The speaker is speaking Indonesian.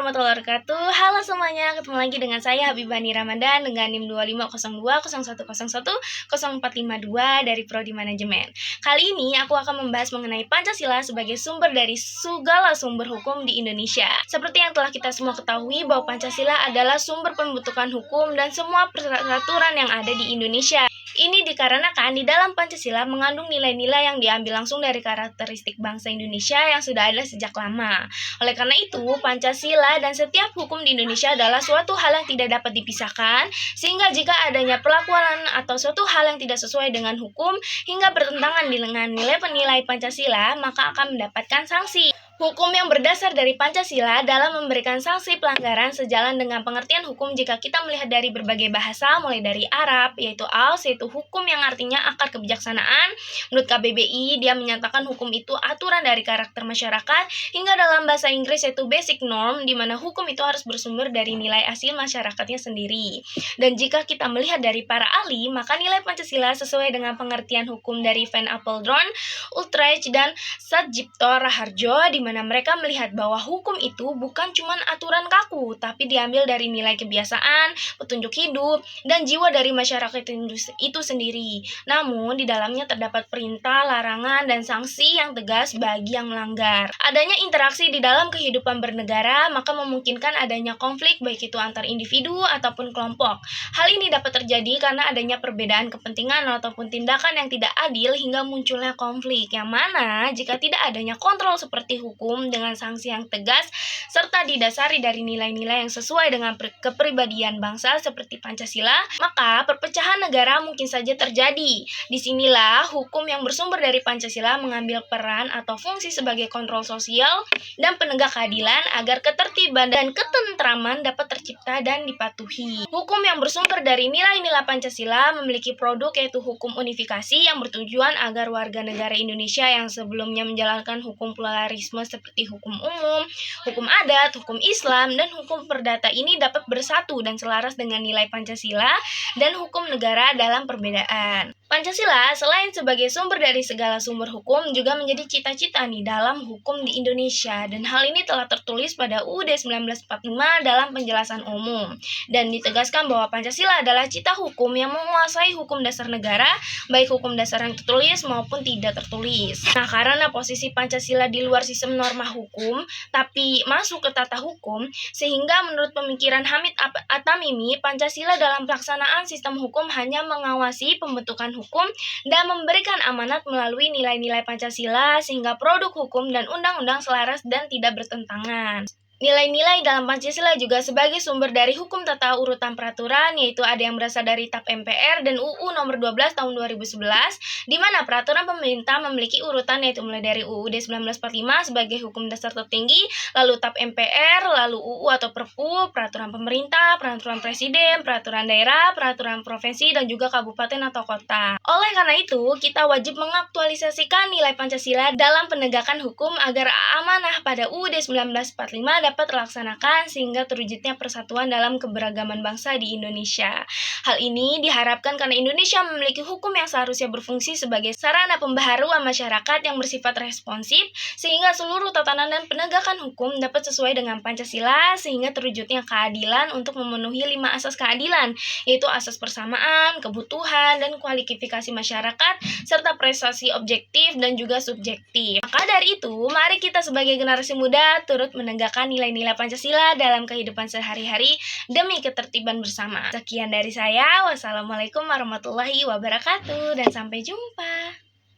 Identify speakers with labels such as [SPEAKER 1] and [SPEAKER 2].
[SPEAKER 1] warahmatullahi wabarakatuh. Halo semuanya, ketemu lagi dengan saya Habibani Ramadan dengan NIM 250201101045 dari Prodi Manajemen. Kali ini aku akan membahas mengenai Pancasila sebagai sumber dari segala sumber hukum di Indonesia. Seperti yang telah kita semua ketahui bahwa Pancasila adalah sumber pembentukan hukum dan semua peraturan yang ada di Indonesia. Ini dikarenakan di dalam Pancasila mengandung nilai-nilai yang diambil langsung dari karakteristik bangsa Indonesia yang sudah ada sejak lama. Oleh karena itu, Pancasila dan setiap hukum di Indonesia adalah suatu hal yang tidak dapat dipisahkan, sehingga jika adanya perlakuan atau suatu hal yang tidak sesuai dengan hukum hingga bertentangan dengan nilai-nilai Pancasila, maka akan mendapatkan sanksi. Hukum yang berdasar dari Pancasila dalam memberikan sanksi pelanggaran sejalan dengan pengertian hukum jika kita melihat dari berbagai bahasa, mulai dari Arab, yaitu AUS, yaitu hukum yang artinya akar kebijaksanaan. Menurut KBBI, dia menyatakan hukum itu aturan dari karakter masyarakat, hingga dalam bahasa Inggris yaitu basic norm, di mana hukum itu harus bersumber dari nilai asli masyarakatnya sendiri. Dan jika kita melihat dari para ahli, maka nilai Pancasila sesuai dengan pengertian hukum dari Van Apeldoorn, Utrecht, dan Satjipto Raharjo, di mana mereka melihat bahwa hukum itu bukan cuma aturan kaku, tapi diambil dari nilai kebiasaan, petunjuk hidup, dan jiwa dari masyarakat itu sendiri. Namun, di dalamnya terdapat perintah, larangan, dan sanksi yang tegas bagi yang melanggar. Adanya interaksi di dalam kehidupan bernegara, maka memungkinkan adanya konflik baik itu antar individu ataupun kelompok. Hal ini dapat terjadi karena adanya perbedaan kepentingan ataupun tindakan yang tidak adil hingga munculnya konflik, yang mana jika tidak adanya kontrol seperti hukum dengan sanksi yang tegas serta didasari dari nilai-nilai yang sesuai dengan kepribadian bangsa seperti Pancasila, maka perpecahan negara mungkin saja terjadi. Disinilah hukum yang bersumber dari Pancasila mengambil peran atau fungsi sebagai kontrol sosial dan penegak keadilan agar ketertiban dan ketentraman dapat tercipta dan dipatuhi. Hukum yang bersumber dari nilai-nilai Pancasila memiliki produk yaitu hukum unifikasi yang bertujuan agar warga negara Indonesia yang sebelumnya menjalankan hukum pluralisme seperti hukum umum, hukum adat, hukum Islam, dan hukum perdata ini dapat bersatu dan selaras dengan nilai Pancasila dan hukum negara dalam perbedaan. Pancasila selain sebagai sumber dari segala sumber hukum juga menjadi cita-cita nih dalam hukum di Indonesia, dan hal ini telah tertulis pada UUD 1945 dalam penjelasan umum, dan ditegaskan bahwa Pancasila adalah cita hukum yang menguasai hukum dasar negara, baik hukum dasar yang tertulis maupun tidak tertulis. Nah, karena posisi Pancasila di luar sistem norma hukum tapi masuk ke tata hukum, sehingga menurut pemikiran Hamid At-Tamimi, Pancasila dalam pelaksanaan sistem hukum hanya mengawasi pembentukan hukum dan memberikan amanat melalui nilai-nilai Pancasila sehingga produk hukum dan undang-undang selaras dan tidak bertentangan. Nilai-nilai dalam Pancasila juga sebagai sumber dari hukum tata urutan peraturan, yaitu ada yang berasal dari TAP MPR dan UU nomor 12 tahun 2011, di mana peraturan pemerintah memiliki urutan yaitu mulai dari UUD 1945 sebagai hukum dasar tertinggi, lalu TAP MPR, lalu UU atau Perpu, peraturan pemerintah, peraturan presiden, peraturan daerah, peraturan provinsi, dan juga kabupaten atau kota. Oleh karena itu, kita wajib mengaktualisasikan nilai Pancasila dalam penegakan hukum agar amanah pada UUD 1945 dapat terlaksanakan sehingga terwujudnya persatuan dalam keberagaman bangsa di Indonesia. Hal ini diharapkan karena Indonesia memiliki hukum yang seharusnya berfungsi sebagai sarana pembaharuan masyarakat yang bersifat responsif, sehingga seluruh tatanan dan penegakan hukum dapat sesuai dengan Pancasila sehingga terwujudnya keadilan untuk memenuhi 5 asas keadilan, yaitu asas persamaan, kebutuhan, dan kualifikasi masyarakat, serta prestasi objektif dan juga subjektif. Maka dari itu, mari kita sebagai generasi muda turut menegakkan nilai-nilai Pancasila dalam kehidupan sehari-hari demi ketertiban bersama. Sekian dari saya. Wassalamualaikum warahmatullahi wabarakatuh dan sampai jumpa.